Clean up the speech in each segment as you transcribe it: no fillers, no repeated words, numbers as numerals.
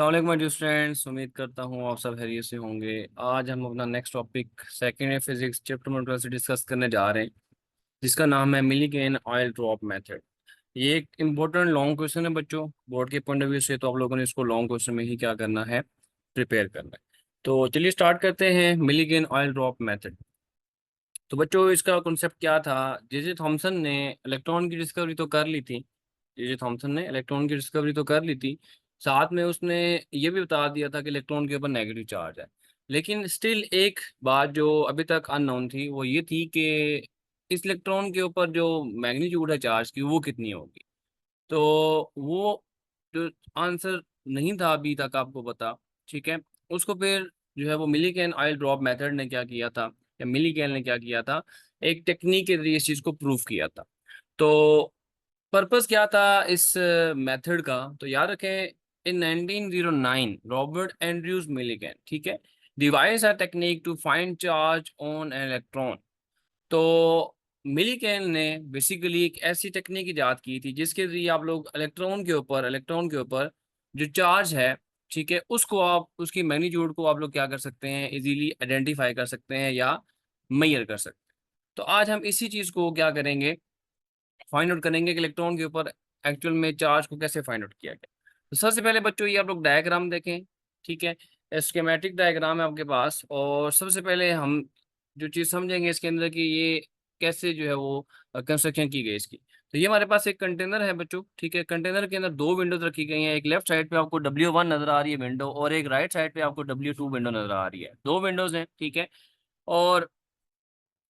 अस्सलाम my dear students, उम्मीद करता हूँ आप सब खैरियत से होंगे। आज हम अपना next topic second year physics chapter number 12 से डिस्कस करने जा रहे हैं, जिसका नाम है मिलीकेन ऑयल ड्रॉप मेथड। ये एक इम्पोर्टेंट लॉन्ग क्वेश्चन है बच्चों, बोर्ड के पॉइंट ऑफ व्यू से। तो आप लोगों ने इसको लॉन्ग क्वेश्चन में ही क्या करना है, प्रिपेयर करना है। तो चलिए स्टार्ट करते हैं मिलीकेन ऑयल ड्रॉप मेथड। तो बच्चों इसका कॉन्सेप्ट क्या था। जे थॉमसन ने इलेक्ट्रॉन की डिस्कवरी तो कर ली थी। जे थॉमसन ने इलेक्ट्रॉन की डिस्कवरी तो कर ली थी, साथ में उसने ये भी बता दिया था कि इलेक्ट्रॉन के ऊपर नेगेटिव चार्ज है। लेकिन स्टिल एक बात जो अभी तक अननोन थी वो ये थी कि इस इलेक्ट्रॉन के ऊपर जो मैग्नीट्यूड है चार्ज की वो कितनी होगी। तो वो जो आंसर नहीं था अभी तक आपको पता, ठीक है। उसको फिर जो है वो मिलीकेन ऑयल ड्रॉप मेथड ने क्या किया था, या मिलीकेन ने क्या किया था, एक टेक्निक के जरिए इस चीज को प्रूव किया था। तो पर्पस क्या था इस मेथड का, तो याद रखें, इन 1909 रॉबर्ट एंड्रयूज मिलीकेन, ठीक है, device a technique to find charge on an electron. तो मिलीकेन ने बेसिकली एक ऐसी टेक्निक इजाद की थी जिसके जरिए आप लोग इलेक्ट्रॉन के ऊपर जो चार्ज है, ठीक है, उसको आप उसकी मैग्नीट्यूड को आप लोग क्या कर सकते हैं, इजीली आइडेंटिफाई कर सकते हैं या मेजर कर सकते हैं। तो आज हम इसी चीज को क्या करेंगे, फाइंड आउट करेंगे कि इलेक्ट्रॉन के ऊपर एक्चुअल में चार्ज को कैसे फाइंड आउट किया गया। तो सबसे पहले बच्चों ये आप लोग डायग्राम देखें, ठीक है। स्कीमेटिक डायग्राम है आपके पास, और सबसे पहले हम जो चीज़ समझेंगे इसके अंदर कि ये कैसे जो है वो कंस्ट्रक्शन की गई इसकी। तो ये हमारे पास एक कंटेनर है बच्चों, ठीक है। कंटेनर के अंदर दो विंडोज रखी गई हैं। एक लेफ्ट साइड पे आपको W1 नजर आ रही है विंडो, और एक राइट साइड पे आपको W2 विंडो नजर आ रही है। दो विंडोज हैं, ठीक है। और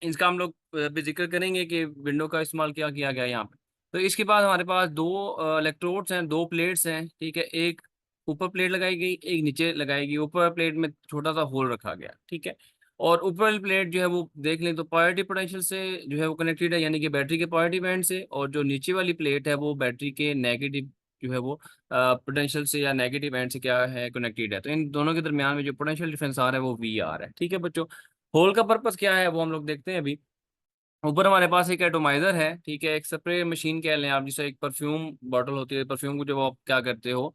इसका हम लोग भी जिक्र करेंगे कि विंडो का इस्तेमाल क्या किया गया है यहाँ पे। तो इसके बाद हमारे पास दो इलेक्ट्रोड्स हैं, दो प्लेट्स हैं, ठीक है। एक ऊपर प्लेट लगाई गई, एक नीचे लगाई गई। ऊपर प्लेट में छोटा सा होल रखा गया, ठीक है। और ऊपर वाली प्लेट जो है वो देख लें तो पॉजिटिव पोटेंशियल से जो है वो कनेक्टेड है, यानी कि बैटरी के पॉजिटिव एंड से। और जो नीचे वाली प्लेट है वो बैटरी के नेगेटिव जो है वो पोटेंशियल से या नेगेटिव एंड से क्या है, कनेक्टेड है। तो इन दोनों के दरमियान में जो पोटेंशियल डिफरेंस आ रहा है वो VR है, ठीक है बच्चों। होल का पर्पस क्या है वो हम लोग देखते हैं अभी। ऊपर हमारे पास एक एटोमाइजर है, ठीक है, एक स्प्रे मशीन कह लें आप, जिसे एक परफ्यूम बॉटल होती है। परफ्यूम को जब आप क्या करते हो,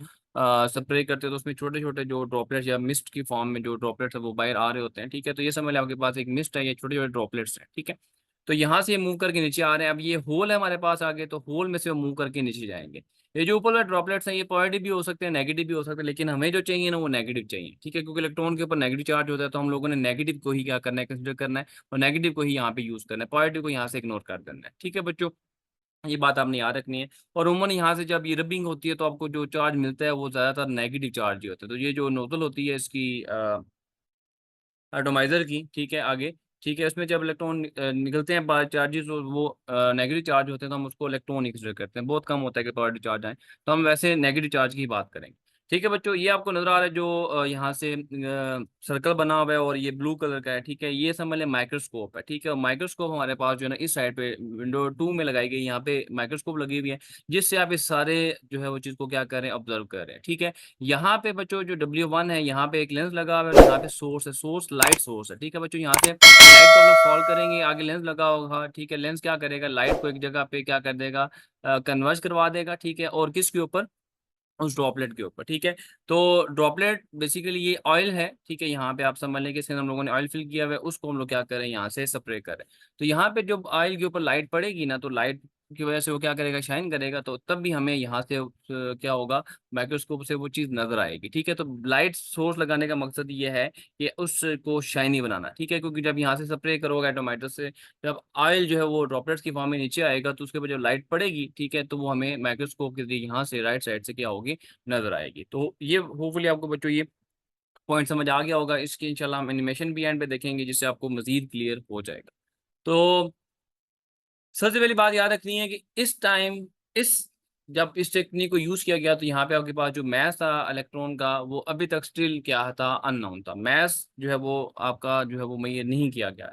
स्प्रे करते हो, तो उसमें छोटे छोटे जो ड्रॉपलेट्स या मिस्ट की फॉर्म में जो ड्रॉपलेट्स है वो बाहर आ रहे होते हैं, ठीक है। तो ये समझ लें आपके पास एक मिस्ट है, ये छोटे छोटे ड्रॉपलेट्स हैं, ठीक है। तो यहाँ से ये मूव करके नीचे आ रहे हैं। अब ये होल है हमारे पास आगे, तो होल में से वो मूव करके नीचे जाएंगे। ये जो ऊपर वाले ड्रॉपलेट्स हैं ये पॉजिटिव भी हो सकते हैं, नेगेटिव भी हो सकते हैं, लेकिन हमें जो चाहिए ना वो नेगेटिव चाहिए, ठीक है। क्योंकि इलेक्ट्रॉन के ऊपर नेगेटिव चार्ज होता है, तो हम लोगों ने नेगेटिव को ही क्या करना है, कंसिडर करना है, और नेगेटिव को ही यहाँ पे यूज करना है, पॉजिटिव को यहाँ से इग्नोर कर देना है, ठीक है बच्चों। ये बात आपने याद रखनी है। और उमूमन यहाँ से जब ये रबिंग होती है तो आपको जो चार्ज मिलता है वो ज्यादातर नेगेटिव चार्ज ही होता है। तो ये जो नोजल होती है इसकी एटोमाइजर की, ठीक है, आगे, ठीक है, उसमें जब इलेक्ट्रॉन निकलते हैं बाहर चार्जेस, वो नेगेटिव चार्ज होते हैं, तो हम उसको इलेक्ट्रॉन ही कंसिडर करते हैं। बहुत कम होता है कि पॉजिटिव चार्ज आए, तो हम वैसे नेगेटिव चार्ज की बात करेंगे, ठीक है बच्चों। ये आपको नजर आ रहा है जो यहाँ से सर्कल बना हुआ है, और ये ब्लू कलर का है, ठीक है। ये समझ लें माइक्रोस्कोप है, ठीक है। और माइक्रोस्कोप हमारे पास जो है ना इस साइड पे विंडो 2 में लगाई गई, यहाँ पे माइक्रोस्कोप लगी हुई है, जिससे आप इस सारे जो है वो चीज को क्या कर रहे हैं, ऑब्जर्व कर रहे हैं, ठीक है। यहाँ पे बच्चों जो W1 है, यहाँ पे एक लेंस लगा हुआ है, यहाँ पे सोर्स है, सोर्स लाइट सोर्स है, ठीक है बच्चों। यहाँ से लाइट को हम लोग फॉलो करेंगे, आगे लेंस लगा होगा, ठीक है। लेंस क्या करेगा, लाइट को एक जगह पे क्या कर देगा, कन्वर्ज करवा देगा, ठीक है। और किसके ऊपर, उस ड्रॉपलेट के ऊपर, ठीक है। तो ड्रॉपलेट बेसिकली ये ऑयल है, ठीक है। यहाँ पे आप समझ लें कि इसके अंदर हम लोगों ने ऑयल फिल किया हुआ है, उसको हम लोग क्या करें, यहाँ से स्प्रे करें। तो यहाँ पे जब ऑयल के ऊपर लाइट पड़ेगी ना, तो लाइट की वजह से वो क्या करेगा, शाइन करेगा। तो तब भी हमें यहाँ से क्या होगा, माइक्रोस्कोप से वो चीज़ नजर आएगी, ठीक है। तो लाइट सोर्स लगाने का मकसद ये है कि उसको शाइनी बनाना, ठीक है। क्योंकि जब यहाँ से स्प्रे करोगे टोमेटो से, जब ऑयल जो है वो ड्रॉपलेट्स की फॉर्म में नीचे आएगा, तो उसके बाद जब लाइट पड़ेगी, ठीक है, तो वो हमें माइक्रोस्कोप के जरिए यहाँ से राइट साइड से क्या होगी, नजर आएगी। तो ये होपफुली आपको बच्चों ये पॉइंट समझ आ गया होगा। इसकी इंशाल्लाह हम एनिमेशन भी एंड पे देखेंगे, जिससे आपको मजीद क्लियर हो जाएगा। तो सबसे पहली बात याद रखनी है कि इस टाइम, इस जब इस टेक्निक को यूज किया गया, तो यहाँ पे आपके पास जो मैथ था इलेक्ट्रॉन का, वो अभी तक स्टिल क्या था, अननोन था। मैथ जो है वो आपका जो है वो मुहैया नहीं किया गया।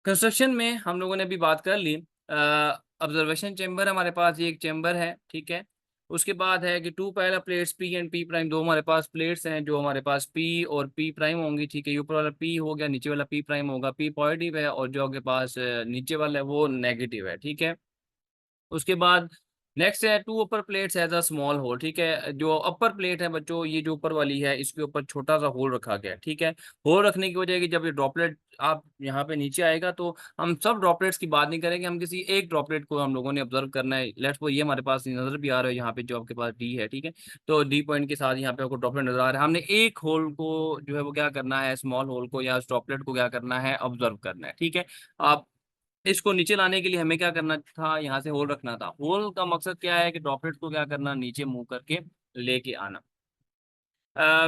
कंस्ट्रक्शन में हम लोगों ने अभी बात कर ली। ऑब्जर्वेशन चेंबर हमारे पास, ये एक चेंबर है, ठीक है। उसके बाद है कि two parallel plates P and P prime, दो हमारे पास प्लेट्स हैं जो हमारे पास P और P प्राइम होंगी, ठीक है। ऊपर वाला P हो गया, नीचे वाला P प्राइम होगा। P पॉजिटिव है और जो आपके पास नीचे वाला है वो नेगेटिव है, ठीक है। उसके बाद नेक्स्ट है two upper plates as a small hole. ठीक है, जो अपर प्लेट है बच्चों, ये जो ऊपर वाली है इसके ऊपर छोटा सा होल रखा गया है। ठीक है, होल रखने की वजह है कि जब ये ड्रॉपलेट आप यहाँ पे नीचे आएगा तो हम सब ड्रॉपलेट्स की बात नहीं करेंगे, हम किसी एक ड्रॉपलेट को हम लोगों ने ऑब्जर्व करना है। लेट्स वो ये हमारे पास नजर भी आ रहा है यहाँ पे, जो आपके पास डी है। ठीक है, तो डी पॉइंट के साथ यहाँ पे आपको ड्रॉपलेट नजर आ रहा है। हमने एक होल को जो है वो क्या करना है, स्मॉल होल को या ड्रॉपलेट को क्या करना है, ऑब्जर्व करना है। ठीक है, आप इसको नीचे लाने के लिए हमें क्या करना था, यहाँ से होल रखना था। होल का मकसद क्या है कि ड्रॉपलेट को क्या करना, नीचे मूव करके लेके आना।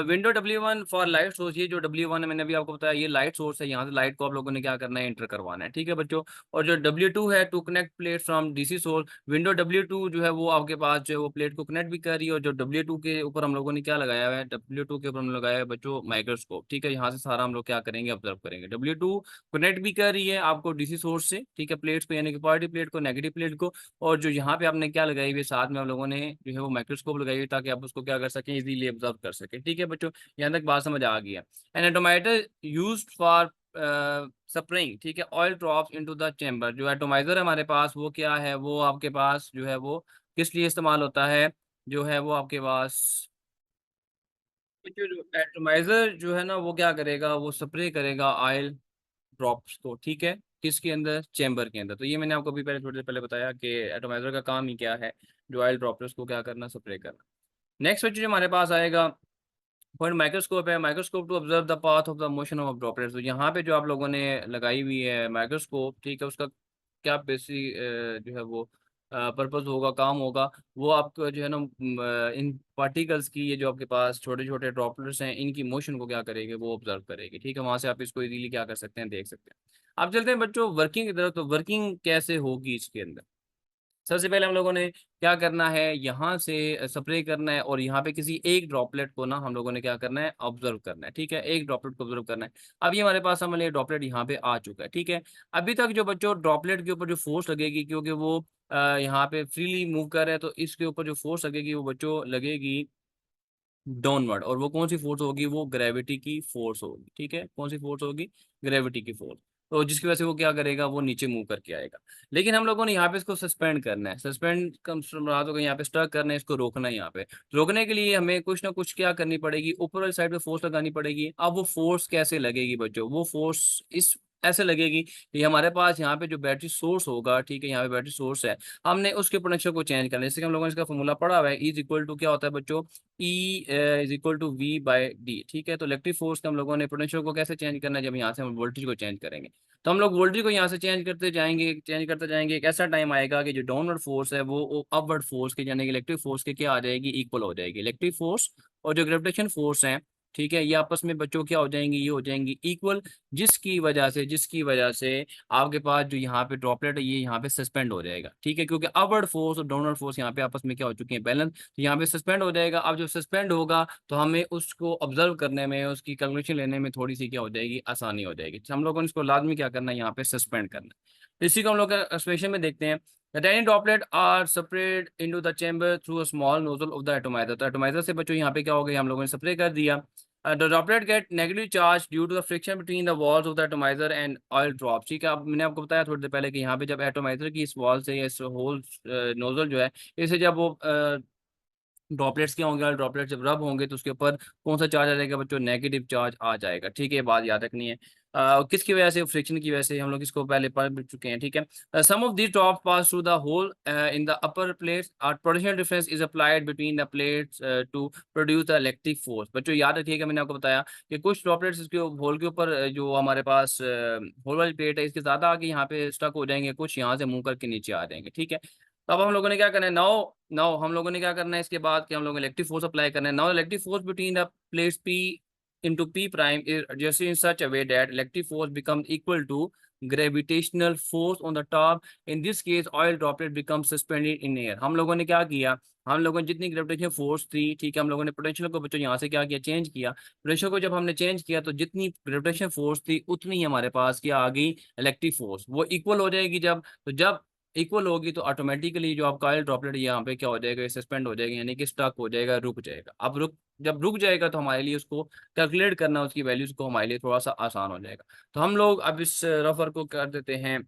Window W1 for light source, ये जो W1 है मैंने अभी आपको बताया, ये लाइट सोर्स है। यहाँ से लाइट को आप लोगों ने क्या करना है, एंटर करवाना है। ठीक है बच्चों, और जो W2 है to connect plate from DC source, window W2 जो है वो आपके पास जो है वो प्लेट को कनेक्ट भी कर रही है। और जो W2 के ऊपर हम लोगों ने क्या लगाया हुआ है, W2 के ऊपर हम लगाया है बच्चों माइक्रोस्कोप। ठीक है, यहाँ से सारा हम लोग क्या करेंगे, ऑब्जर्व करेंगे। W2 कनेक्ट भी कर रही है आपको डीसी सोर्स से। ठीक है, प्लेट्स को यानी कि पॉजिटिव प्लेट को, नेगेटिव प्लेट को। और जो यहाँ पे आपने क्या लगाई हुई है, साथ में हम लोगों ने जो है वो माइक्रोस्कोप लगाई हुई है, ताकि आप उसको क्या कर सकें, इजीली ऑब्जर्व कर सकें। ठीक है बच्चों, यहाँ तक बात समझ आ गई है। एन एटोमाइटर यूज्ड फॉर स्प्रेइंग, ठीक है, oil drops into the chamber. जो एटोमाइजर है हमारे पास वो क्या है, वो आपके पास जो है वो किस लिए इस्तेमाल होता है, जो है वो आपके पास जो एटोमाइजर जो है ना वो क्या करेगा, वो स्प्रे करेगा ऑयल ड्रॉप्स को। ठीक है, किसके अंदर, चेंबर के अंदर। तो ये मैंने आपको अभी पहले थोड़ी देर पहले बताया कि एटोमाइजर का काम ही क्या है, जो ऑयल ड्रॉप्स को क्या करना, स्प्रे करना। नेक्स्ट बच्चे जो हमारे पास आएगा पॉइंट माइक्रोस्कोप है। Microscope to observe the path of the motion of droplets. तो यहाँ पे जो आप लोगों ने लगाई हुई है माइक्रोस्कोप, ठीक है, उसका क्या बेसिक जो है वो पर्पस होगा, काम होगा, वो आपको जो है ना इन पार्टिकल्स की, ये जो आपके पास छोटे छोटे ड्रॉपलेट्स हैं, इनकी मोशन को क्या करेगी, वो ऑब्जर्व करेगी। ठीक है, वहां से आप इसको इजीली क्या कर सकते हैं, देख सकते हैं। अब चलते हैं बच्चों वर्किंग की तरफ। तो वर्किंग कैसे होगी इसके अंदर, सबसे पहले हम लोगों ने क्या करना है, यहाँ से स्प्रे करना है और यहाँ पे किसी एक ड्रॉपलेट को ना हम लोगों ने क्या करना है, ऑब्जर्व करना है। ठीक है, एक ड्रॉपलेट को ऑब्जर्व करना है। अब ये हमारे पास हमारे ड्रॉपलेट यहाँ पे आ चुका है। ठीक है, अभी तक जो बच्चों ड्रॉपलेट के ऊपर जो फोर्स लगेगी, क्योंकि वो यहाँ पे फ्रीली मूव कर रहा है, तो इसके ऊपर जो फोर्स लगेगी वो बच्चों लगेगी डाउनवर्ड। और वो कौन सी फोर्स होगी, वो ग्रेविटी की फोर्स होगी। ठीक है, कौन सी फोर्स होगी, ग्रेविटी की फोर्स। तो जिसकी वजह से वो क्या करेगा, वो नीचे मूव करके आएगा। लेकिन हम लोगों ने यहाँ पे इसको सस्पेंड करना है। सस्पेंड कम तो यहाँ पे स्टक करना है, इसको रोकना है। यहाँ पे रोकने के लिए हमें कुछ ना कुछ क्या करनी पड़ेगी, ऊपर वाली साइड पे फोर्स लगानी पड़ेगी। अब वो फोर्स कैसे लगेगी बच्चों, वो फोर्स इस ऐसे लगेगी कि हमारे पास यहाँ पे जो बैटरी सोर्स होगा, ठीक है, यहाँ पे बैटरी सोर्स है, हमने उसके पोटेंशियल को चेंज करना है। जैसे कि हम लोगों ने इसका फॉर्मूला पढ़ा हुआ है, इज इक्वल टू क्या होता है बच्चों, E is equal to V by D. ठीक है, तो इलेक्ट्रिक फोर्स का हम लोगों ने पोटेंशियल को कैसे चेंज करना है, जब यहाँ से हम वोल्टेज को चेंज करेंगे। तो हम लोग वोल्टेज को यहाँ से चेंज करते जाएंगे। एक ऐसा टाइम आएगा कि जो डाउनवर्ड फोर्स है वो अपवर्ड फोर्स के यानी कि इलेक्ट्रिक फोर्स के क्या आ जाएगी, इक्वल हो जाएगी। इलेक्ट्रिक फोर्स और जो ग्रेविटेशन फोर्स है, ठीक है, ये आपस में बच्चों क्या हो जाएंगी, ये हो जाएंगी इक्वल। जिसकी वजह से आपके पास जो यहाँ पे ड्रॉपलेट है, ये यहाँ पे सस्पेंड हो जाएगा। ठीक है, क्योंकि अपवर्ड फोर्स और डाउनवर्ड फोर्स यहाँ पे आपस में क्या हो चुकी है, बैलेंस। तो यहाँ पे सस्पेंड हो जाएगा। अब जब सस्पेंड होगा तो हमें उसको ऑब्जर्व करने में, उसकी कैलकुलेशन लेने में थोड़ी सी क्या हो जाएगी, आसानी हो जाएगी। तो हम लोगों ने इसको लाजमी क्या करना है, यहाँ पे सस्पेंड करना है। तो इसी को हम लोग एक्सप्रेशन में देखते हैं। The tiny droplet are sprayed into the chamber through a small nozzle of the atomizer। तो एटोमाइजर से बच्चों यहाँ पे क्या हो गया, हम लोगों ने स्प्रे कर दिया। The droplet get negatively charged due to the friction between the walls of the atomizer and oil drops। ठीक है, अब मैंने आपको बताया थोड़ी देर पहले कि यहाँ पे जब एटोमाइजर की इस वॉल से या इस होल नोजल जो है, इसे जब वो ड्रॉपलेट्स क्या होंगे, ड्रॉपलेट जब रब होंगे तो उसके ऊपर कौन सा चार्ज आ जाएगा बच्चों, नेगेटिव चार्ज आ जाएगा। ठीक है, ये बात याद रखनी है। किसकी वजह से, फ्रिक्शन की वजह से। हम लोग इसको पहले पढ़ भी चुके हैं। ठीक है, some of these drop pass through the hole in the upper plates और potential difference is applied between the plates to produce the electric force. बच्चों याद रखिएगा, मैंने आपको बताया कि कुछ ड्रॉपलेट्स इसके होल के ऊपर जो हमारे पास होल वाली प्लेट है, इसके ज्यादा आगे यहाँ पे स्टक हो जाएंगे, कुछ यहाँ से मुंह करके नीचे आ जाएंगे। ठीक है, तो अब हम लोगों ने क्या करना है, नाउ नाउ हम लोगों ने क्या करना है इसके बाद कि हम लोग इलेक्ट्रिक फोर्स अप्लाई करना है। Now electric force between the plates P into P prime is adjusted in such a way that electric force becomes equal to gravitational force on the top। In this case oil droplet becomes suspended in air। हम लोगों ने क्या किया, हम लोगों ने जितनी gravitational force थी, ठीक है, हम लोगों ने पोटेंशियल को बच्चों यहाँ से क्या किया, चेंज किया। पोटेंशियल को जब हमने चेंज किया तो जितनी ग्रेविटेशनल फोर्स थी उतनी ही हमारे पास क्या आ गई, इलेक्ट्रिक फोर्स। वो इक्वल हो जाएगी जब इक्वल होगी तो ऑटोमेटिकली जो आपका ऑयल ड्रॉपलेट यहाँ पे क्या हो जाएगा, सस्पेंड हो जाएगा, यानी कि स्टक हो जाएगा, रुक जाएगा। अब जब रुक जाएगा तो हमारे लिए उसको कैलकुलेट करना, उसकी वैल्यूज को हमारे लिए थोड़ा सा आसान हो जाएगा। तो हम लोग अब इस रफर को कर देते हैं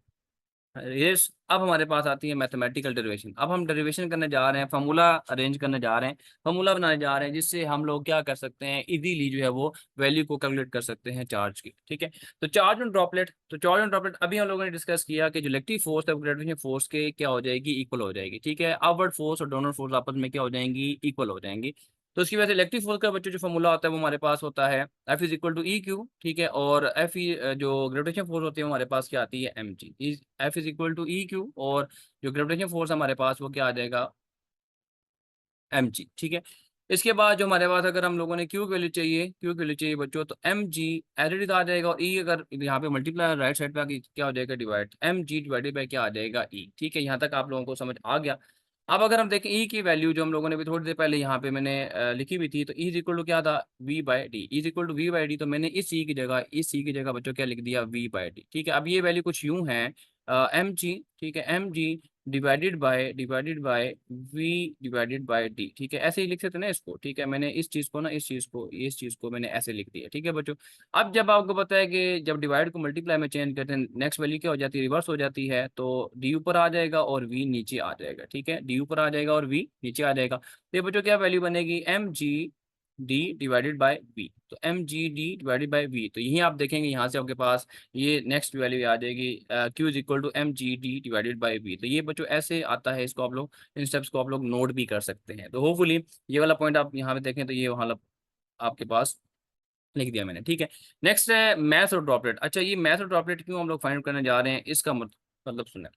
यस, अब हमारे पास आती है मैथमेटिकल डेरिवेशन। अब हम डेरिवेशन करने जा रहे हैं, फार्मूला अरेंज करने जा रहे हैं, फार्मूला बनाने जा रहे हैं, जिससे हम लोग क्या कर सकते हैं, इजीली जो है वो वैल्यू को कैलकुलेट कर सकते हैं चार्ज की। ठीक है, तो चार्ज ऑन ड्रॉपलेट, तो चार्ज ऑन ड्रॉपलेट अभी हम लोगों ने डिस्कस किया कि जो इलेक्ट्रिक फोर्स है ग्रेविटेशन फोर्स के क्या हो जाएगी, इक्वल हो जाएगी। ठीक है, अपवर्ड फोर्स और डाउनवर्ड फोर्स आपस में क्या हो जाएंगी, इक्वल हो जाएंगी। तो उसकी वजह से इलेक्ट्रिक फोर्स का बच्चों जो फॉर्मूला होता है वो हमारे पास होता है F is equal to E Q. ठीक है, और एफ जो ग्रेविटेशन फोर्स होती है वो हमारे पास क्या आती है, M G. F is equal to E Q, और जो ग्रेविटेशन फोर्स हमारे पास वो क्या आ जाएगा, एम जी। ठीक है, इसके बाद जो हमारे पास अगर हम लोगों ने क्यू की वैल्यू चाहिए, क्यू की वैल्यू चाहिए बच्चों, तो एम जी एलरेडी आ जाएगा, और ई अगर यहाँ पे मल्टीप्लाई राइट साइड पे आके क्या हो जाएगा, divide, M G divided by क्या आ जाएगा, ई। ठीक है, यहाँ तक आप लोगों को समझ आ गया। अब अगर हम देखें ई की वैल्यू जो हम लोगों ने भी थोड़ी देर पहले यहाँ पे मैंने लिखी हुई थी, तो ई इज इक्वल टू क्या था, V by D. Is equal to V by D, तो मैंने इस सी की जगह बच्चों क्या लिख दिया, वी बाई डी। ठीक है, अब ये वैल्यू कुछ यूं है, एम जी, ठीक है, M G divided by V divided by D. ठीक है, ऐसे ही लिख सकते हैं ना इसको। ठीक है, मैंने इस चीज को ना, इस चीज को मैंने ऐसे लिख दिया। ठीक है बच्चों, अब जब आपको पता है कि जब डिवाइड को मल्टीप्लाई में चेंज करते हैं, नेक्स्ट वैल्यू क्या हो जाती है, रिवर्स हो जाती है, तो डी ऊपर आ जाएगा और वी नीचे आ जाएगा। ठीक है, डी ऊपर आ जाएगा और वी नीचे आ जाएगा, तो ये बच्चों क्या वैल्यू बनेगी, M G D divided by V. तो M G D divided by V, तो यही आप देखेंगे यहाँ से आपके पास ये नेक्स्ट वैल्यू आ जाएगी, Q is equal to M G D divided by V. तो ये बच्चों ऐसे आता है, इसको आप लोग इन स्टेप्स को आप लोग नोट भी कर सकते हैं। तो होपफुली ये वाला पॉइंट आप यहाँ पे देखें तो ये वहाँ आपके पास लिख दिया मैंने। ठीक है, नेक्स्ट है मैथ और ड्रॉपलेट। अच्छा, ये मैथ और ड्रॉपलेट क्यों हम लोग फाइंड करने जा रहे हैं, इसका मतलब सुने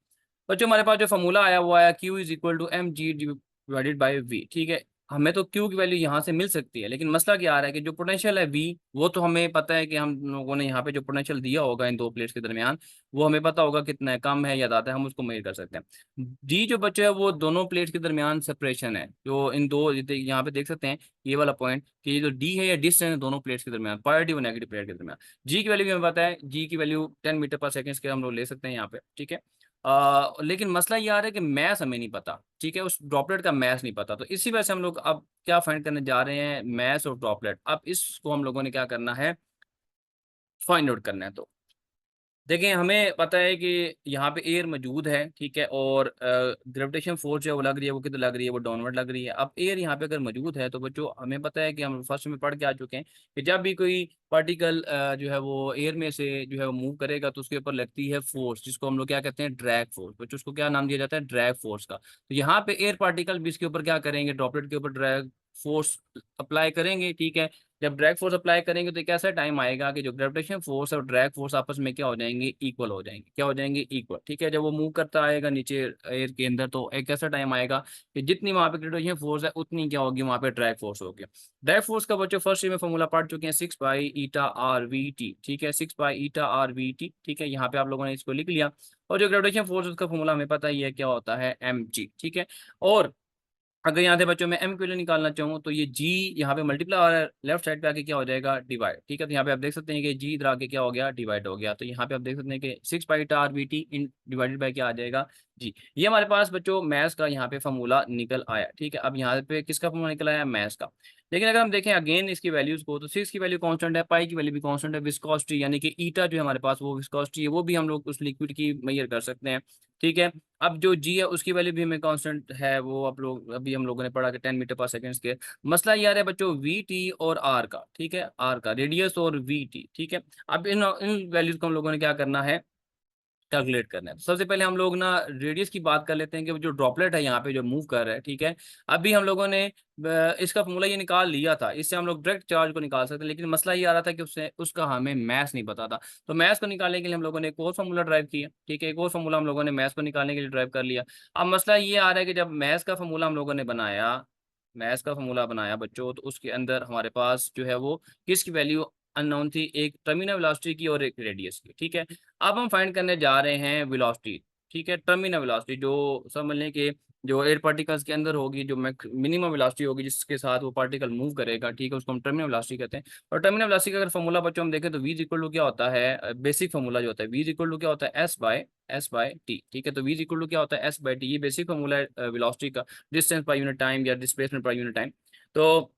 बच्चों, हमारे पास जो फॉर्मूला आया हुआ है, Q is equal to M G divided by V. ठीक है, हमें तो क्यू की वैल्यू यहाँ से मिल सकती है, लेकिन मसला क्या आ रहा है कि जो पोटेंशियल है वी, वो तो हमें पता है कि हम लोगों ने यहाँ पे जो पोटेंशियल दिया होगा इन दो प्लेट्स के दरमियान, वो हमें पता होगा कितना है, कम है या ज़्यादा है, हम उसको मेजर कर सकते हैं। डी जो बच्चे है वो दोनों प्लेट्स के दरमियान सेपरेशन है, जो इन दो यहाँ पे देख सकते हैं ये वाला पॉइंट, कि ये जो डी है ये डिस्टेंस है दोनों प्लेट्स के दरमियान, पॉजिटिव और नेगेटिव प्लेट के दरमियान। जी की वैल्यू भी हमें पता है, जी की वैल्यू 10 मीटर पर सेकेंड के हम लोग ले सकते हैं यहाँ पे। ठीक है, लेकिन मसला ये आ रहा है कि मैथ हमें नहीं पता। ठीक है, उस ड्रॉपलेट का मैथ नहीं पता, तो इसी वजह से हम लोग अब क्या फाइंड करने जा रहे हैं, मैथ और ड्रॉपलेट। अब इसको हम लोगों ने क्या करना है, फाइंड आउट करना है। तो देखिए, हमें पता है कि यहाँ पे एयर मौजूद है। ठीक है, और ग्रेविटेशन फोर्स जो है वो लग रही है, वो किधर लग रही है, वो डाउनवर्ड लग रही है। अब एयर यहाँ पे अगर मौजूद है, तो बच्चों हमें पता है कि हम फर्स्ट में पढ़ के आ चुके हैं कि जब भी कोई पार्टिकल जो है वो एयर में से जो है वो मूव करेगा, तो उसके ऊपर लगती है फोर्स, जिसको हम लोग क्या कहते हैं, ड्रैग फोर्स। बच्चों उसको क्या नाम दिया जाता है, ड्रैग फोर्स का। तो यहाँ पे एयर पार्टिकल भी इसके ऊपर क्या करेंगे, ड्रॉपलेट के ऊपर ड्रैग फोर्स अप्लाई करेंगे। ठीक है, जब ड्रैग फोर्स अप्लाई करेंगे तो एक ऐसा टाइम आएगा कि जो ग्रेविटेशन फोर्स और ड्रैग फोर्स आपस में क्या हो जाएंगे, इक्वल हो जाएंगे। क्या हो जाएंगे, इक्वल। ठीक है, जब वो मूव करता आएगा नीचे एयर के अंदर, तो एक ऐसा टाइम आएगा कि जितनी वहां पे ग्रेविटेशन फोर्स है उतनी क्या होगी, वहां पे ड्रैग फोर्स होगी। ड्रैग फोर्स का बच्चों फर्स्ट में फॉर्मूला पढ़ चुके हैं, 6 पाई ईटा आर वी टी। ठीक है, 6 पाई ईटा आर वी टी। ठीक है, यहाँ पे आप लोगों ने इसको लिख लिया। और जो ग्रेविटेशन फोर्स उसका फॉर्मूला हमें पता ही है, क्या होता है, एम जी। ठीक है, और अगर यहाँ से बच्चों में एम की वैल्यू निकालना चाहूँ, तो ये जी यहाँ पे मल्टीप्लाई और लेफ्ट साइड पे आके क्या हो जाएगा, डिवाइड। ठीक है, तो यहाँ पे आप देख सकते हैं कि जी इधर आके क्या हो गया, डिवाइड हो गया। तो यहाँ पे आप देख सकते हैं कि 6 pi R V T in divided by क्या आ जाएगा, जी। ये हमारे पास बच्चों मैथ्स का यहाँ पे फॉर्मूला निकल आया। ठीक है, अब यहाँ पे किसका फॉर्मूला निकल आया, मैथ्स का। लेकिन अगर हम देखें अगेन इसकी वैल्यूज को, तो 6 की वैल्यू कांस्टेंट है, पाई की वैल्यू भी कांस्टेंट है, विस्कोसिटी यानी कि ईटा जो है हमारे पास वो विस्कोसिटी है, वो भी हम लोग उस लिक्विड की मेजर कर सकते हैं। ठीक है, अब जो जी है उसकी वैल्यू भी हमें कांस्टेंट है, वो आप लोग अभी हम लोगों ने पढ़ा कि 10 मीटर पर सेकेंड के। मसला ये आ रहा है बच्चों वी टी और आर का। ठीक है, आर का रेडियस और वी टी। ठीक है, अब इन इन वैल्यूज को हम लोगों ने क्या करना है, कैलकुलेट करना है। तो सबसे पहले हम लोग ना रेडियस की बात कर लेते हैं कि जो ड्रॉपलेट है यहाँ पे जो मूव कर रहा है। ठीक है, अभी हम लोगों ने इसका फॉर्मूला ये निकाल लिया था, इससे हम लोग डायरेक्ट चार्ज को निकाल सकते हैं, लेकिन मसला ये आ रहा था कि उससे उसका हमें मैथ्स नहीं पता था। तो मैथ्स को निकालने के लिए हम लोगों ने एक और फॉर्मूला ड्राइव किया। ठीक है, एक और फॉर्मूला हम लोगों ने मैथ्स को निकालने के लिए ड्राइव कर लिया। अब मसला ये आ रहा है कि जब मैथ्स का फॉर्मूला हम लोगों ने बनाया, मैथ्स का फॉर्मूला बनाया बच्चों, तो उसके अंदर हमारे पास जो है वो किसकी वैल्यू अननोन थी, एक टर्मिनल वेलोसिटी की और एक रेडियस की। ठीक है, अब हम फाइंड करने जा रहे हैं वेलोसिटी। ठीक है, टर्मिनल वेलोसिटी जो समझ लें कि जो एयर पार्टिकल्स के अंदर होगी, जो मिनिमम वेलोसिटी होगी जिसके साथ वो पार्टिकल मूव करेगा। ठीक है, उसको हम टर्मिनल वेलोसिटी कहते हैं। और टर्मिनल वेलोसिटी का अगर फॉर्मूला बच्चों हम देखें, तो वी इक्वल टू क्या होता है, बेसिक फॉर्मूला जो होता है, वी इक्वल टू क्या होता है, एस बाय टी। ठीक है, तो वी इक्वल टू क्या होता है, एस बाय टी। ये बेसिक फॉर्मूला है वेलोसिटी का, डिस्टेंस पर यूनिट टाइम या डिस्प्लेसमेंट पर यूनिट टाइम। तो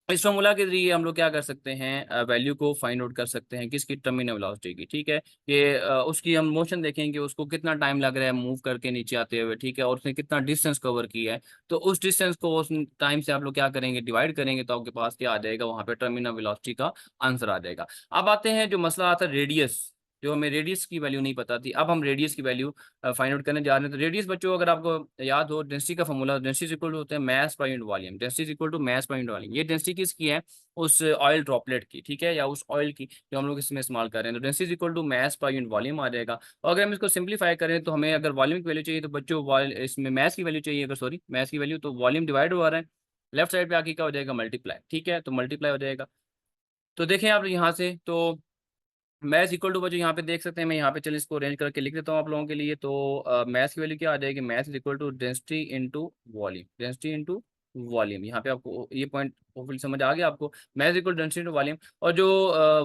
इस फॉर्मूला के जरिए हम लोग क्या कर सकते हैं, वैल्यू को फाइंड आउट कर सकते हैं किसकी, टर्मिनल वेलोसिटी की। ठीक है, ये उसकी हम मोशन देखेंगे, उसको कितना टाइम लग रहा है मूव करके नीचे आते हुए। ठीक है, और उसने कितना डिस्टेंस कवर किया है, तो उस डिस्टेंस को उस टाइम से आप लोग क्या करेंगे, डिवाइड करेंगे, तो आपके पास क्या आ जाएगा, वहां पे टर्मिनल वेलोसिटी का आंसर आ जाएगा। अब आते हैं जो मसला आता है रेडियस, जो हमें रेडियस की वैल्यू नहीं पता थी, अब हम रेडियस की वैल्यू फाइंड आउट करने जा रहे हैं। तो रेडियस बच्चों अगर आपको याद हो, डेंसिटी का फॉर्मूला, डेंसिटी इक्वल टू होते हैं mass per unit volume, density equal to mass per unit volume. ये डेंसिटी किसकी है, उस ऑयल ड्रॉपलेट की। ठीक है, या उस ऑयल की जो हम लोग इसमें इस्तेमाल कर रहे हैं। तो density equal to mass per unit volume आ जाएगा। और अगर हम इसको सिंपलीफाई करें तो हमें अगर वॉल्यूम की वैल्यू चाहिए तो बच्चों इसमें मास की वैल्यू चाहिए, अगर सॉरी मास की वैल्यू, तो वॉल्यूम डिवाइड हो रहा है, लेफ्ट साइड पे आके क्या हो जाएगा, मल्टीप्लाई। ठीक है, तो मल्टीप्लाई हो जाएगा। तो देखें आप यहाँ से, तो मैथ इक्वल टू बच्चों यहाँ पे देख सकते हैं, मैं यहाँ पे चलिए इसको अरेंज करके लिख देता हूँ आप लोगों के लिए। तो मैथ की वैल्यू क्या आ जाएगी, mass is equal to density into volume, density into volume. यहाँ पे आपको ये पॉइंट होपफुली समझ आ गया आपको, math equal density into volume. और जो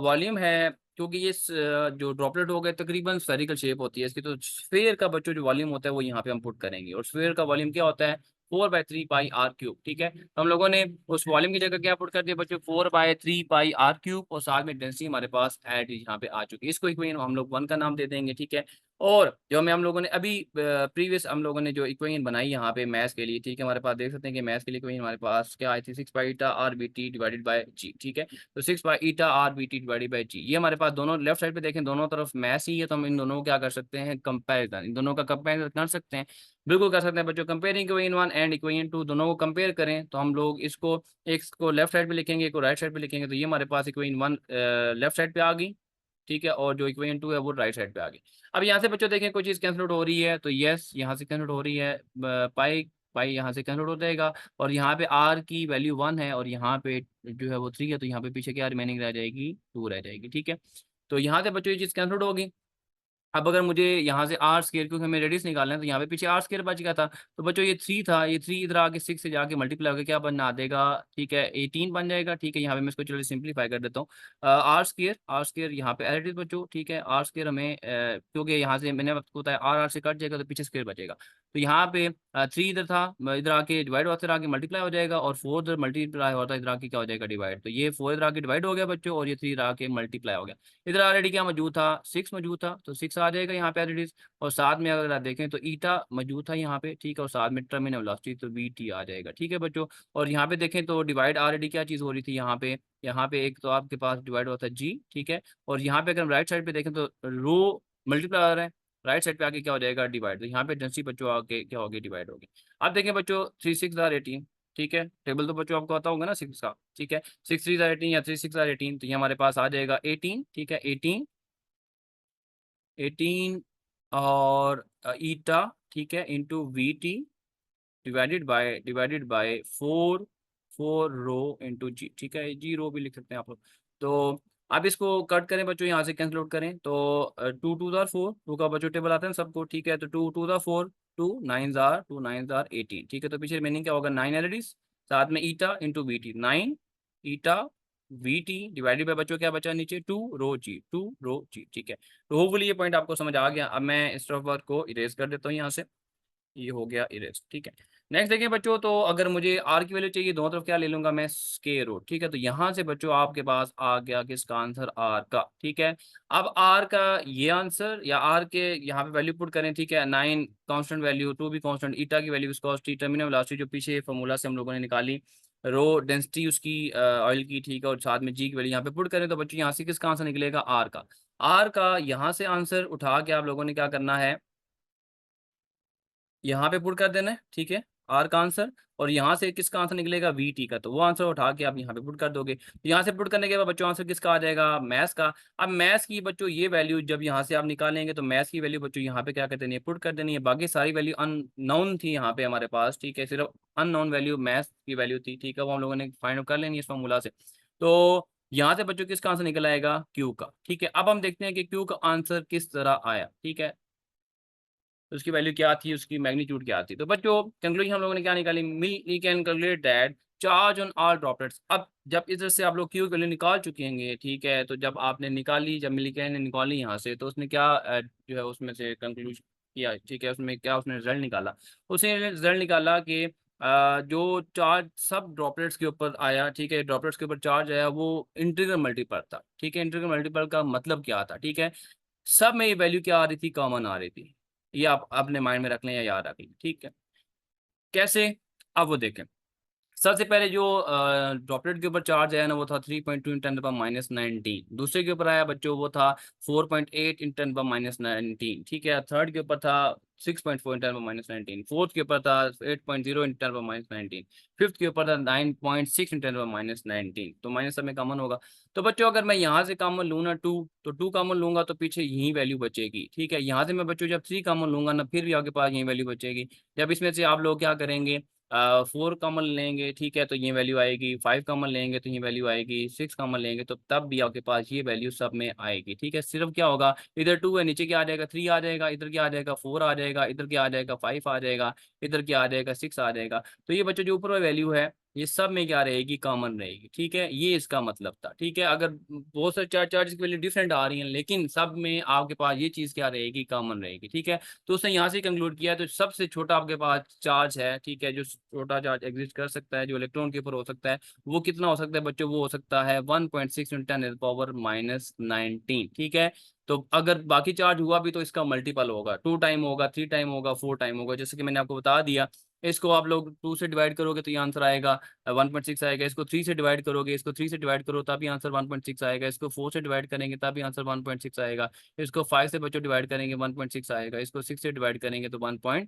वॉल्यूम है, क्योंकि ये जो ड्रॉपलेट हो गए तकरीबन स्फेरिकल शेप होती है इसकी, तो स्फेयर का बच्चों जो वॉल्यूम होता है वो यहाँ पे हम पुट करेंगे। और स्फेयर का वॉल्यूम क्या होता है, 4/3 पाई r क्यूब। ठीक है, तो हम लोगों ने उस वॉल्यूम की जगह क्या पुट कर दिया बच्चों, 4/3 पाई r क्यूब, और साथ में डेंसिटी हमारे पास ऐड यहाँ पे आ चुकी है। इसको इक्वेशन हम लोग 1 का नाम दे देंगे। ठीक है, और जो हमें हम लोगों ने अभी प्रीवियस हम लोगों ने जो इक्वेशन बनाई यहाँ पे मैथ्स के लिए, ठीक है, हमारे पास देख सकते हैं कि मैथ्स के लिए इक्वेशन हमारे पास क्या आई थी, 6 पाई ईटा r/bt डिवाइडेड बाय जी। ठीक है, तो 6 पाई ईटा r/bt डिवाइडेड बाय जी, ये हमारे पास दोनों लेफ्ट साइड पे देखें, दोनों तरफ मैथ्स ही है, तो हम इन दोनों को क्या कर सकते हैं, कंपेरिजन, इन दोनों का कंपेरिजन कर सकते हैं। बिल्कुल कर सकते हैं बच्चों, कंपेयरिंग इक्वेशन 1 एंड इक्वेशन 2 दोनों को कंपेयर करें, तो हम लोग इसको एक को लेफ्ट साइड पे लिखेंगे, एक को राइट साइड पे लिखेंगे, तो ये हमारे पास इक्वेशन 1 लेफ्ट साइड पे आ गई। ठीक है, और जो इक्वेशन 2 है वो राइट साइड पे आ गई। अब यहाँ से बच्चों देखें कोई चीज़ कैंसिल आउट हो रही है, तो यस यहाँ से कैंसिल आउट हो रही है, पाई पाई यहाँ से कैंसिल आउट हो जाएगा, और यहाँ पे आर की वैल्यू 1 है और यहाँ पे जो है वो 3 है, तो यहाँ पे पीछे क्या रिमेनिंग रह जाएगी, 2 रह जाएगी। ठीक है, तो यहाँ से बच्चों ये चीज़ कैंसिल आउट होगी। अब अगर मुझे यहाँ से आर स्केयर, क्योंकि हमें रेडियस निकालना है, तो यहाँ पे पीछे आर स्केयर बच गया था, तो बच्चों ये 3 था, ये 3 इधर आके 6 से जाके मल्टीप्लाई होकर क्या बनना देगा, ठीक है 18 बन जाएगा। ठीक है, यहाँ पे मैं इसको चलो सिंपलीफाई कर देता हूँ, आर स्केयर यहाँ पे एज बच्चों। ठीक है, आर स्केयर हमें क्योंकि यहाँ से मैंने आपको बताया आर आर से कट जाएगा तो पीछे स्केयर बचेगा, तो यहाँ पे 3 इधर था, इधर आके डिवाइड होता आके मल्टीप्लाई हो जाएगा, और 4 इधर मल्टीप्लाई होता है, इधर आके क्या हो जाएगा, डिवाइड। तो ये 4 इधर आके डिवाइड हो गया बच्चों, और ये 3 इधर आके मल्टीप्लाई हो गया। इधर ऑलरेडी क्या मौजूद था, 6 मौजूद था, तो 6 आ जाएगा यहाँ पे एज इट इज। और साथ में अगर आप देखें तो ईटा मौजूद था यहाँ पे। ठीक है, और साथ में टर्मिनल वेलोसिटी तो वी टी आ जाएगा। ठीक है बच्चों, और यहाँ पे देखें तो डिवाइड ऑलरेडी क्या चीज़ हो रही थी यहाँ पे एक तो आपके पास डिवाइड होता है जी। ठीक है, और यहाँ पे अगर हम राइट साइड पे देखें तो रो मल्टीप्लाई आ रहा है, राइट साइड पे आके क्या हो जाएगा, डिवाइड। तो यहाँ पे डेंसिटी बच्चों आके क्या होगी, डिवाइड होगी। अब देखें बच्चों 3 6 18। ठीक है, टेबल तो बच्चों आपको आता होगा ना 6 का। ठीक है, 6 3 18 या 3 6 18, तो ये हमारे पास आ जाएगा 18। ठीक है, 18 और ईटा, ठीक है, into V T divided by 4 rho into G. ठीक है, जी रो भी लिख सकते हैं आप लोग। तो आप इसको कट करें बच्चों, यहाँ से कैंसिल आउट करें, तो 2 2 जार 4, टू का बच्चों टेबल आता है ना सबको। ठीक है, तो 2 2 जार 4, 2 9 जार 18। ठीक है, तो पीछे रिमेनिंग क्या होगा, 9 एलडीज, साथ में eta into V T, 9 eta we T divided bye बच्चों क्या बचा नीचे, 2 रो जी। ठीक है, तो होपफुली ये पॉइंट आपको समझ आ गया। अब मैं इस वर्क को इरेज कर देता हूँ यहाँ से, ये हो गया इरेज। ठीक है, नेक्स्ट देखिए बच्चों, तो अगर मुझे आर की वैल्यू चाहिए, दोनों तरफ क्या ले लूंगा मैं, स्केयर रूट। ठीक है, तो यहाँ से बच्चों आपके पास आ गया किसका आंसर, आर का। ठीक है, अब आर का ये आंसर, या आर के यहाँ पे वैल्यू पुट करें। ठीक है, 9 कांस्टेंट वैल्यू, 2 भी कांस्टेंट, ईटा की वैल्यू विस्कोसिटी, टर्मिनल वेलोसिटी जो पीछे फॉर्मूला से हम लोगों ने निकाली, रो डेंसिटी उसकी ऑयल की। ठीक है, और साथ में जी की वैल्यू यहाँ पे पुट करें, तो बच्चों यहाँ से किसका आंसर निकलेगा, आर का। आर का यहाँ से आंसर उठा के आप लोगों ने क्या करना है, यहाँ पे पुट कर देना है। ठीक है, आर का आंसर, और यहाँ से किसका आंसर निकलेगा, वी टी का, तो वो आंसर उठा के आप यहाँ पे पुट कर दोगे। तो यहाँ से पुट करने के बाद बच्चों आंसर किसका आ जाएगा, मैथ्स का। अब मैथ्स की बच्चों ये वैल्यू जब यहाँ से आप निकालेंगे, तो मैथ्स की वैल्यू बच्चों यहाँ पे क्या करते हैं, पुट कर देनी है। बाकी सारी वैल्यू अननोन थी यहाँ पे हमारे पास। ठीक है, सिर्फ अननोन वैल्यू मैथ्स की वैल्यू थी। ठीक है, वो हम लोगों ने फाइंड आउट कर लेनी है इस फॉर्मूला से। तो यहाँ से बच्चों किसका आंसर निकल आएगा, क्यू का। ठीक है, अब हम देखते हैं कि क्यू का आंसर किस तरह आया। ठीक है, तो उसकी वैल्यू क्या थी, उसकी मैग्नीट्यूड क्या थी। तो बच्चों कंक्लूजन हम लोगों ने क्या निकाली, we can calculate that charge on all droplets. अब जब इधर से आप लोग क्यू वैल्यू निकाल चुके होंगे, ठीक है, तो जब आपने निकाली, जब मिलीकैन ने निकाली यहाँ से, तो उसने क्या जो है उसमें से कंक्लूजन किया। ठीक है, उसमें क्या उसने रिजल्ट निकाला, उसने रिजल्ट निकाला कि जो चार्ज सब ड्रॉपलेट्स के ऊपर आया, ठीक है, ड्रॉपलेट्स के ऊपर चार्ज आया वो इंटीग्रल मल्टीपल था, ठीक है। इंटीग्रल मल्टीपल का मतलब क्या था, ठीक है, सब में ये वैल्यू क्या आ रही थी, कॉमन आ रही थी। ये आप अपने माइंड में रख लें या याद रख लें, ठीक है। कैसे, अब वो देखें। सबसे पहले जो ड्रॉपलेट के ऊपर चार्ज आया ना वो था 3.2 इन 10⁻19। दूसरे के ऊपर आया बच्चों वो था 4.8 इन 10⁻19, ठीक है। थर्ड के ऊपर था 6.4 इन 10⁻19। फोर्थ के ऊपर था 8.0 इन 10⁻19। फिफ्थ के ऊपर था 9.6 इन 10⁻19। तो माइनस सब में कॉमन होगा। तो बच्चों अगर मैं यहाँ से कॉमन लूँ ना 2, तो 2 कॉमन लूंगा तो पीछे यही वैल्यू बचेगी, ठीक है। यहाँ से मैं बच्चों जब 3 कॉमन लूंगा ना फिर भी आपके पास यही वैल्यू बचेगी। जब इसमें से आप लोग क्या करेंगे, 4 कॉमन लेंगे, ठीक है, तो ये वैल्यू आएगी। 5 कॉमन लेंगे तो ये वैल्यू आएगी। 6 कॉमन लेंगे तो तब भी आपके पास ये वैल्यू सब में आएगी, ठीक है। सिर्फ क्या होगा, इधर 2 है, नीचे क्या आ जाएगा, 3 आ जाएगा, इधर क्या आ जाएगा, 4 आ जाएगा, इधर क्या आ जाएगा, 5 आ जाएगा, इधर क्या आ जाएगा, 6 आ जाएगा। तो ये बच्चों जो ऊपर वैल्यू है ये सब में क्या रहेगी, कॉमन रहेगी, ठीक है। ये इसका मतलब था, ठीक है। अगर बहुत सारे चार्जेस की वैल्यू डिफरेंट आ रही हैं लेकिन सब में आपके पास ये चीज़ क्या रहेगी, कॉमन रहेगी, ठीक है। तो उसने यहाँ से कंक्लूड किया, तो सबसे छोटा आपके पास चार्ज है, ठीक है, जो छोटा चार्ज एग्जिस्ट कर सकता है जो इलेक्ट्रॉन के ऊपर हो सकता है, वो कितना हो सकता है बच्चों, वो हो सकता है 1.6 × 10⁻19, ठीक है। तो अगर बाकी चार्ज हुआ भी तो इसका मल्टीपल होगा, 2 टाइम होगा, 3 टाइम होगा, 4 टाइम होगा, जैसे कि मैंने आपको बता दिया। इसको आप लोग 2 से डिवाइड करोगे तो ये आंसर आएगा 1.6 आएगा। इसको 3 से डिवाइड करोगे, इसको 3 से डिवाइड करो तभी आंसर 1.6 आएगा। इसको 4 से डिवाइड करेंगे तभी आंसर 1.6 आएगा। इसको 5 से बच्चों डिवाइड करेंगे 1.6 आएगा। इसको 6 से डिवाइड करेंगे तो 1.6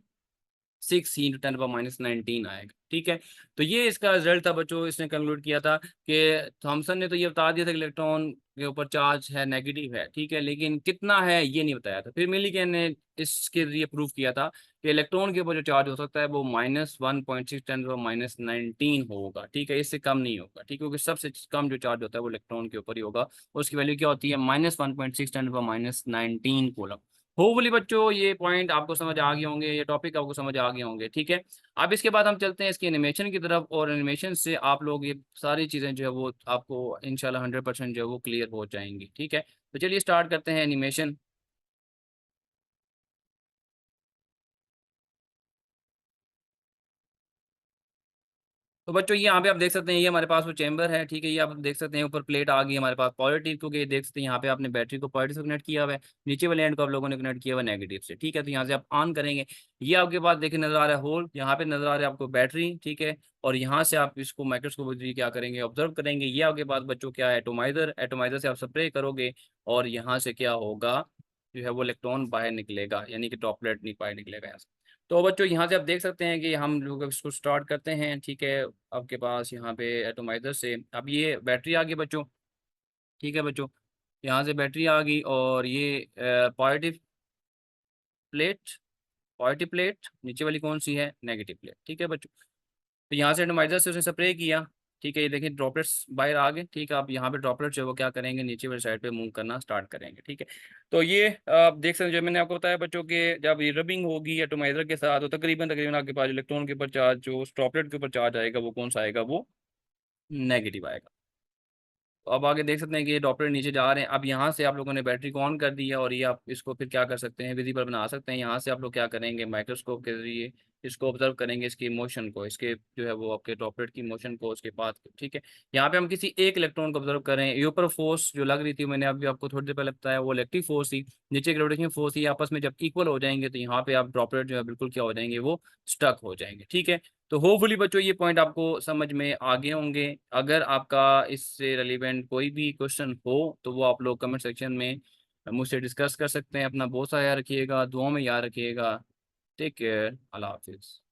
× 10⁻19 आएगा, ठीक है। तो ये इसका रिजल्ट था बच्चों। इसने कंक्लूड किया था कि थॉमसन ने तो ये बता दिया था कि इलेक्ट्रॉन के ऊपर चार्ज है, नेगेटिव है, ठीक है, लेकिन कितना है ये नहीं बताया था। फिर मिलीगन ने इसके जरिए प्रूव किया था कि इलेक्ट्रॉन के ऊपर जो चार्ज हो सकता है वो -1.6 × 10⁻19 होगा, ठीक है, इससे कम नहीं होगा, ठीक है, क्योंकि सबसे कम जो चार्ज होता है वो इलेक्ट्रॉन के ऊपर ही होगा। उसकी वैल्यू क्या होती है, -1.6 × 10⁻19 कूलम। होपफुली बच्चों ये पॉइंट आपको समझ आ गए होंगे, ये टॉपिक आपको समझ आ गए होंगे, ठीक है। अब इसके बाद हम चलते हैं इसकी एनिमेशन की तरफ, और एनिमेशन से आप लोग ये सारी चीज़ें जो है वो आपको इंशाल्लाह 100% जो है वो क्लियर हो जाएंगी, ठीक है। तो चलिए स्टार्ट करते हैं एनिमेशन। तो बच्चों ये यहाँ पे आप देख सकते हैं, ये हमारे पास वो चेंबर है, ठीक है। ये आप देख सकते हैं ऊपर प्लेट आ गई हमारे पास पॉजिटिव, क्योंकि ये देख सकते हैं यहाँ पे आपने बैटरी को पॉजिटिव से कनेक्ट किया हुआ है, नीचे वाले एंड को आप लोगों ने कनेक्ट किया हुआ है नेगेटिव से, ठीक है। तो यहाँ से आप ऑन करेंगे, ये आपके पास देखिए नजर आ रहा है होल, यहाँ पे नजर आ रहा है आपको बैटरी, ठीक है। और यहाँ से आप इसको माइक्रोस्कोप के जरिए क्या करेंगे, ऑब्जर्व करेंगे। ये आपके पास बच्चों क्या है, एटोमाइजर। एटोमाइजर से आप स्प्रे करोगे और यहाँ से क्या होगा, जो है वो इलेक्ट्रॉन बाहर निकलेगा, यानी कि ड्रॉपलेट नहीं बाहर निकलेगा यहाँ से। तो बच्चों यहाँ से आप देख सकते हैं कि हम लोग अब इसको स्टार्ट करते हैं, ठीक है। आपके पास यहाँ पे एटोमाइजर से अब ये बैटरी आ गई बच्चों, ठीक है बच्चों। यहाँ से बैटरी आ गई और ये पॉजिटिव प्लेट, पॉजिटिव प्लेट, नीचे वाली कौन सी है, नेगेटिव प्लेट, ठीक है बच्चों। तो यहाँ से एटोमाइजर से उसने स्प्रे किया, ठीक है। ये देखिए ड्रॉपलेट्स बाहर आ गए, ठीक है। आप यहाँ पे ड्रॉपलेट्स जो है वो क्या करेंगे, नीचे वाली साइड पे मूव करना स्टार्ट करेंगे, ठीक है। तो ये आप देख सकते हैं, जो मैंने आपको बताया बच्चों के जब ये रबिंग होगी एटोमाइजर के साथ तो तकरीबन तकरीबन आपके पास इलेक्ट्रॉन के ऊपर चार्ज, जो उस ड्रॉपलेट के ऊपर चार्ज आएगा वो कौन सा आएगा, वो नेगेटिव आएगा। तो अब आगे देख सकते हैं कि ये ड्रॉपलेट नीचे जा रहे हैं। अब यहाँ से आप लोगों ने बैटरी को ऑन कर दिया और ये आप इसको फिर क्या कर सकते हैं, विजिबल बना सकते हैं। यहाँ से आप लोग क्या करेंगे, माइक्रोस्कोप के जरिए इसको ऑब्जर्व करेंगे, इसकी मोशन को, इसके जो है वो आपके ड्रॉपलेट की मोशन को, उसके पाथ को, ठीक है। यहाँ पे हम किसी एक इलेक्ट्रॉन को ऑब्जर्व करें। ये ऊपर फोर्स जो लग रही थी, मैंने अभी आपको थोड़ी देर पहले बताया, वो इलेक्ट्रिक फोर्स थी। नीचे ग्रेविटेशन फोर्स थी। आपस में जब इक्वल हो जाएंगे तो यहाँ पे आप ड्रॉपलेट जो है बिल्कुल क्या हो जाएंगे, वो स्टक हो जाएंगे, ठीक है। तो होपफुली बच्चों ये पॉइंट आपको समझ में आ गए होंगे। अगर आपका इससे रिलेवेंट कोई भी क्वेश्चन हो तो वो आप लोग कमेंट सेक्शन में मुझसे डिस्कस कर सकते हैं। अपना बहुत सा याद रखिएगा, दुआओं में याद रखिएगा। टेक केयर, अल्लाह हाफिज़।